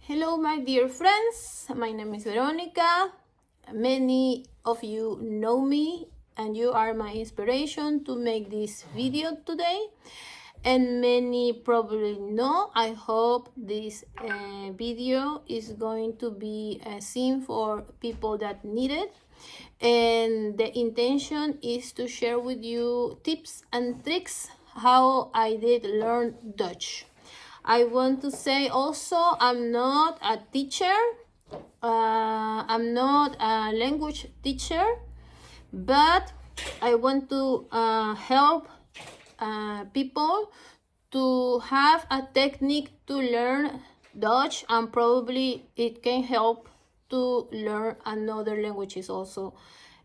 Hello, my dear friends. My name is Veronica. Many of you know me, and you are my inspiration to make this video today. And many probably know. I hope this video is going to be seen for people that need it. And the intention is to share with you tips and tricks how I did learn Dutch. I want to say also I'm not a teacher. I'm not a language teacher, but I want to help people to have a technique to learn Dutch, and probably it can help to learn another languages also.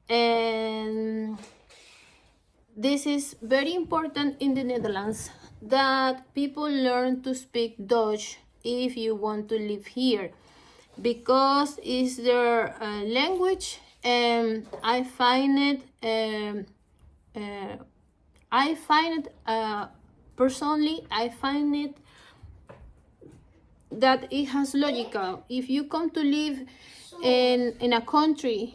And this is very important in the Netherlands that people learn to speak Dutch if you want to live here, because it's their language, and I find it personally, I find it that it has logical. If you come to live in a country,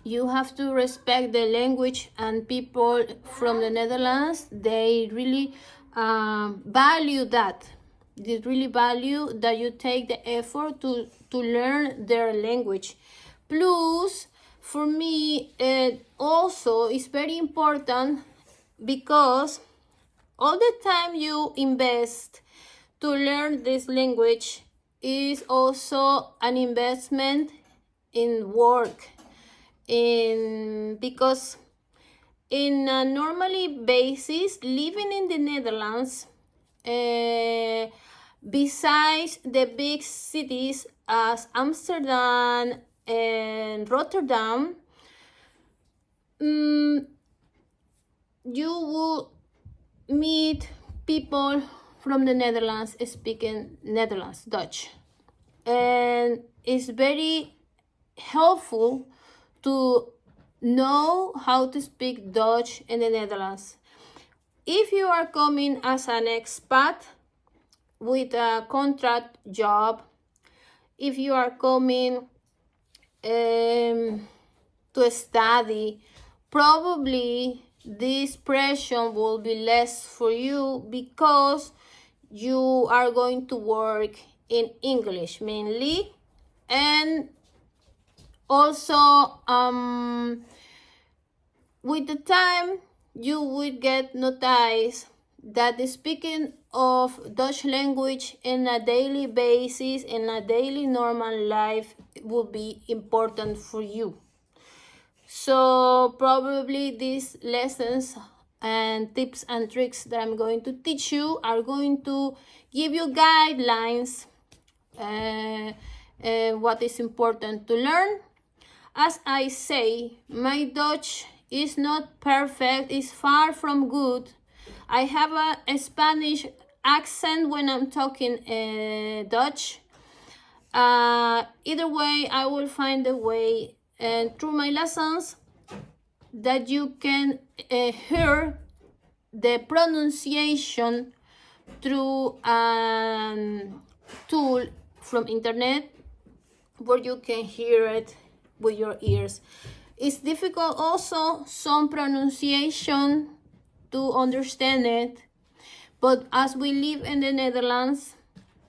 you have to respect the language, and people from the Netherlands, they really value that. They really value that you take the effort to learn their language. Plus, for me, it also is very important because all the time you invest to learn this language is also an investment in work. Because in a normally basis, living in the Netherlands, besides the big cities as Amsterdam and Rotterdam, you will meet people from the Netherlands speaking Netherlands Dutch, and it's very helpful to know how to speak Dutch in the Netherlands. If you are coming as an expat with a contract job, if you are coming to study, probably this pressure will be less for you because you are going to work in English mainly. And also, with the time, you will get noticed that the speaking of Dutch language in a daily basis, in a daily normal life, will be important for you. So probably these lessons and tips and tricks that I'm going to teach you are going to give you guidelines what is important to learn. As I say, my Dutch is not perfect, it's far from good. I have a Spanish accent when I'm talking Dutch. Either way, I will find a way, and through my lessons, that you can hear the pronunciation through a tool from internet where you can hear it with your ears. It's difficult also, some pronunciation, to understand it, but as we live in the Netherlands,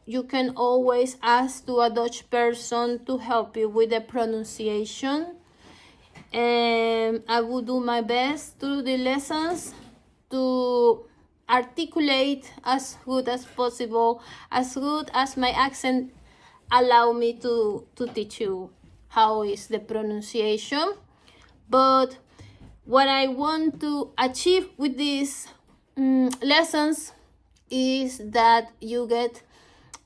you can always ask to a Dutch person to help you with the pronunciation. And I will do my best through the lessons to articulate as good as possible, as good as my accent allow me to teach you how is the pronunciation. But what I want to achieve with these lessons is that you get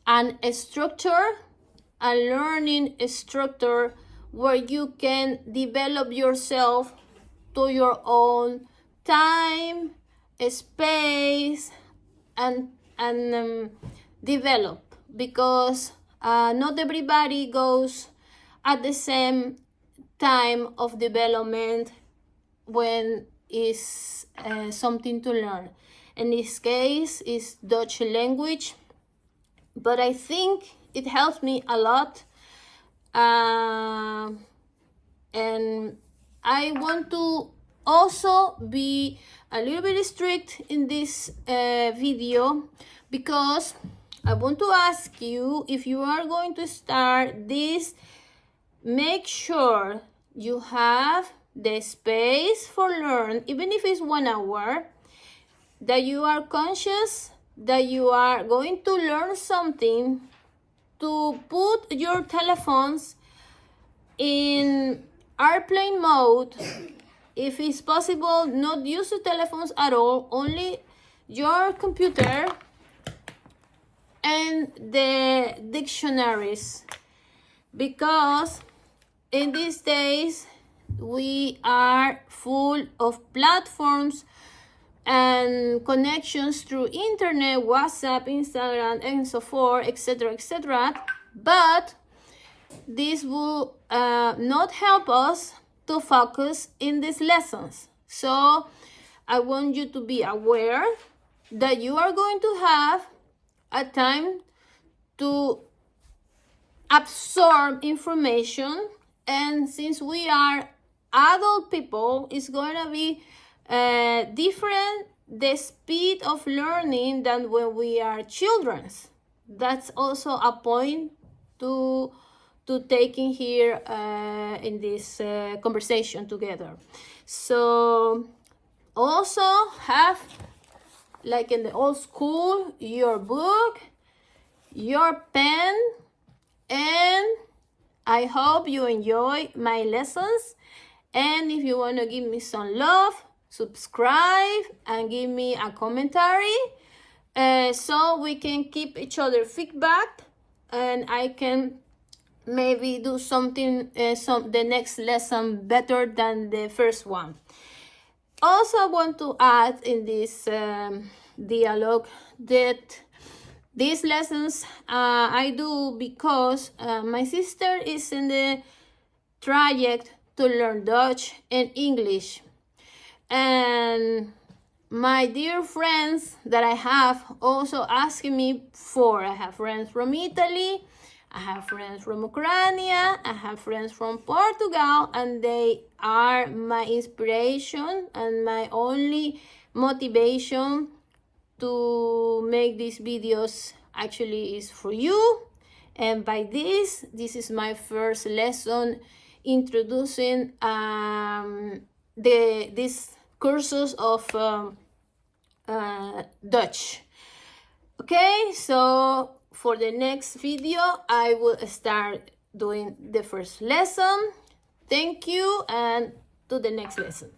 a structure, a learning structure, where you can develop yourself to your own time, space, and develop, because not everybody goes at the same time of development when is something to learn. In this case, is Dutch language. but I think it helps me a lot. And I want to also be a little bit strict in this video, because I want to ask you, if you are going to start this, make sure you have the space for learn, even if it's 1 hour, that you are conscious that you are going to learn something, to put your telephones in airplane mode. If it's possible, not use the telephones at all, only your computer and the dictionaries, because in these days we are full of platforms and connections through internet, WhatsApp, Instagram, and so forth, etc., etc. But this will not help us to focus in these lessons. So I want you to be aware that you are going to have a time to absorb information, and since we are adult people, it's going to be different, the speed of learning, than when we are children. That's also a point to take in here in this conversation together. So also have, like in the old school, your book, your pen, and I hope you enjoy my lessons. And if you want to give me some love, subscribe and give me a commentary, so we can keep each other feedback, and I can maybe do something, the next lesson better than the first one. Also, I want to add in this dialogue that these lessons I do because my sister is in the project to learn Dutch and English. And my dear friends that I have also asking me for, I have friends from Italy, I have friends from Ukraine, I have friends from Portugal, and they are my inspiration and my only motivation to make these videos. Actually is for you. And by this is my first lesson introducing these courses of Dutch. Okay, so for the next video I will start doing the first lesson. Thank you, and to the next lesson.